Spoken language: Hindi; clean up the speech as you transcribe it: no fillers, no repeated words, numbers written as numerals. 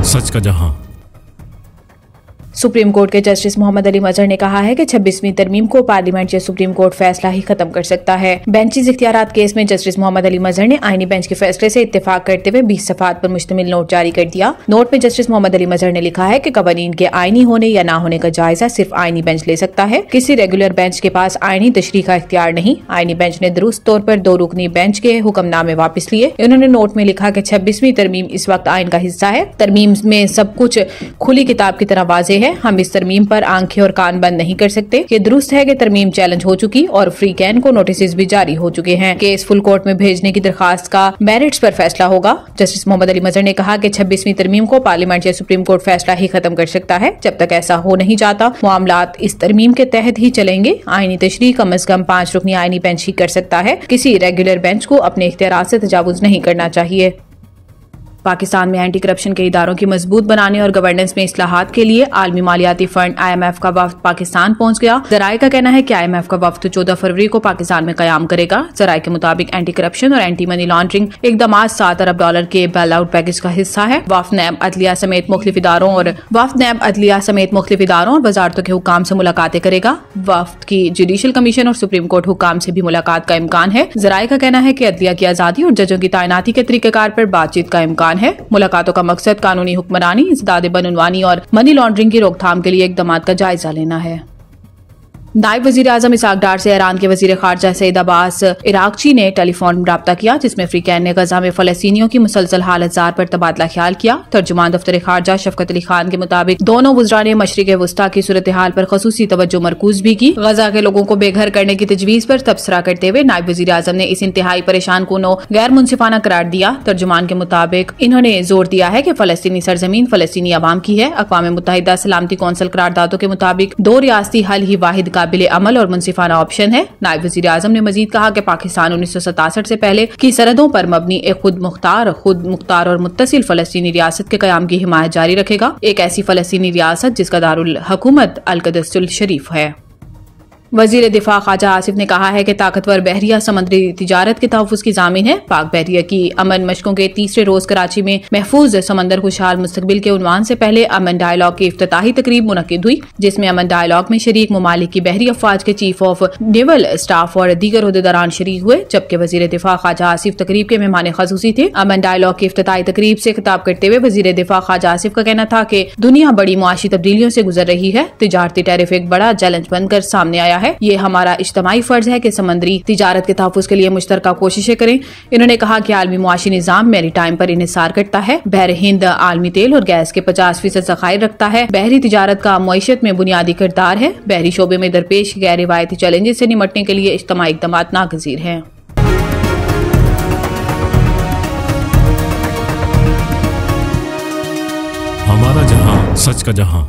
सच का जहां। सुप्रीम कोर्ट के जस्टिस मोहम्मद अली मजहर ने कहा है कि 26वीं तरमीम को पार्लियामेंट या सुप्रीम कोर्ट फैसला ही खत्म कर सकता है। बेंचेस इख्तियारात केस में जस्टिस मोहम्मद अली मजहर ने आईनी बेंच के फैसले से इत्तेफाक करते हुए 20 सफात पर मुश्तमिल नोट जारी कर दिया। नोट में जस्टिस मोहम्मद अली मजहर ने लिखा है कि कवानीन के आईनी होने या न होने का जायजा सिर्फ आईनी बेंच ले सकता है। किसी रेगुलर बेंच के पास आईनी तशरीह का इख्तियार नहीं। आईनी बेंच ने दुरुस्त तौर पर 2 रुकनी बेंच के हुक्मनामे वापस लिए। उन्होंने नोट में लिखा कि 26वीं तरमीम इस वक्त आइन का हिस्सा है। तरमीम में सब कुछ खुली किताब की तरह वाज़ेह है। हम इस तरमीम पर आंखें और कान बंद नहीं कर सकते। ये दुरुस्त है कि तरमीम चैलेंज हो चुकी और फ्री कैन को नोटिस भी जारी हो चुके हैं। केस फुल कोर्ट में भेजने की दरखास्त का मेरिट्स पर फैसला होगा। जस्टिस मोहम्मद अली मजहर ने कहा कि 26वीं तरमीम को पार्लियामेंट या सुप्रीम कोर्ट फैसला ही खत्म कर सकता है। जब तक ऐसा हो नहीं जाता मामलात इस तरमीम के तहत ही चलेंगे। आईनी तशरीह कम अज कम 5 रुकनी आईनी बेंच ही कर सकता है। किसी रेगुलर बेंच को अपने इख्तियारात से तजावुज नहीं करना चाहिए। पाकिस्तान में एंटी करप्शन के इदारों की मजबूत बनाने और गवर्नेंस में इस्लाहात के लिए आलमी मालियाती फंड IMF का वफ्द पाकिस्तान पहुंच गया। जराये का कहना है कि IMF का वफ्द 14 फरवरी को पाकिस्तान में कयाम करेगा। जराये के मुताबिक एंटी करप्शन और एंटी मनी लॉन्ड्रिंग इकदामात $7 अरब के बेल आउट पैकेज का हिस्सा है। वफ्द नैब अदलिया समेत मुख्तलिफ इदारों और वजारतों के हुक्काम से मुलाकातें करेगा। वफ्द की जुडिशल कमीशन और सुप्रीम कोर्ट हुक्काम से भी मुलाकात का इम्कान है। जराये का कहना है कि अदलिया की आजादी और जजों की तैनाती के तरीकेकार पर बातचीत का इम्कान है। मुलाकातों का मकसद कानूनी हुक्मरानी, इस्दाद बदउनवानी और मनी लॉन्ड्रिंग की रोकथाम के लिए इक़दामात का जायजा लेना है। नायब वजीर आजम इसहाक डार से ईरान के वजीर खारजा सईद अब्बास इराकची ने टेलीफोन राब्ता किया, जिसमें फ्री कैन ने गजा में फलस्तीनियों की मुसलसल हालत जार पर तबादला ख्याल किया। तर्जुमान दफ्तर खारजा शफकत अली खान के मुताबिक दोनों वज़रा ने मशरिक़ वस्ता की सूरत हाल पर खसूसी तवज्जो मरकूज भी की। गजा के लोगों को बेघर करने की तजवीज़ पर तबसरा करते हुए नायब वजीर आजम ने इस इंतहाई परेशान कुनो गैर मुनसिफाना करार दिया। तर्जुमान के मुताबिक इन्होंने जोर दिया है कि फलस्तीनी सरजमीन फलस्तीनी अवाम की है। अक़वाम मुत्तहिदा सलामती कौंसिल करारदादों के मुताबिक 2 रियासती हल ही वाहिद काबिल अमल और मुनसिफाना ऑप्शन है। नायब वज़ीर आज़म ने मजीद कहा कि पाकिस्तान 1967 से पहले की सरहदों पर मबनी एक खुद मुख्तार और मुत्तसिल फलस्तीनी रियासत के क़याम की हिमायत जारी रखेगा। एक ऐसी फलस्तीनी रियासत जिसका दारुल हुकूमत अल-क़ुद्स शरीफ है। वजीर दिफा ख्वाजा आसिफ ने कहा है कि ताकतवर बहरिया समुद्री तिजारत के तहफ़्फ़ुज़ की ज़ामिन है। पाक बहरिया की अमन मशकों के तीसरे रोज कराची में महफूज समंदर खुशहाल मुस्तकबिल के उन्वान से पहले अमन डायलॉग की इफ्तिताही तकरीब मुनक्किद हुई, जिसमें अमन डायलॉग में शरीक ममालिक की बहरी अफवाज के चीफ ऑफ नेवल स्टाफ और दीगर ओहदेदारान शरीक हुए, जबकि वजीर दिफा ख्वाजा आसिफ तकरीब के मेहमान खसूसी थे। अमन डायलॉग की इफ्तिताही तकरीब से खिताब करते हुए वजीर दिफा ख्वाजा आसिफ का कहना था कि दुनिया बड़ी मुआशी तब्दीलियों से गुजर रही है। तिजारती टैरिफ एक बड़ा चैलेंज बनकर सामने आया है। ये हमारा इज्तिमाई फर्ज है कि समंदरी तिजारत के तहफ़्फ़ुज़ के लिए मुश्तरका कोशिशें करें। इन्होंने कहा कि आलमी मुआशी निज़ाम मैरी टाइम पर इन्हिसार करता है। बहर हिंद आलमी तेल और गैस के 50% ज़खायर रखता है। बहरी तिजारत का मईशत में बुनियादी किरदार है। बहरी शोबे में दरपेश गैर रिवायती चैलेंजेस से निमटने के लिए इज्तिमाई इक़दामात नागज़ीर हैं। हमारा जहां, सच का जहां।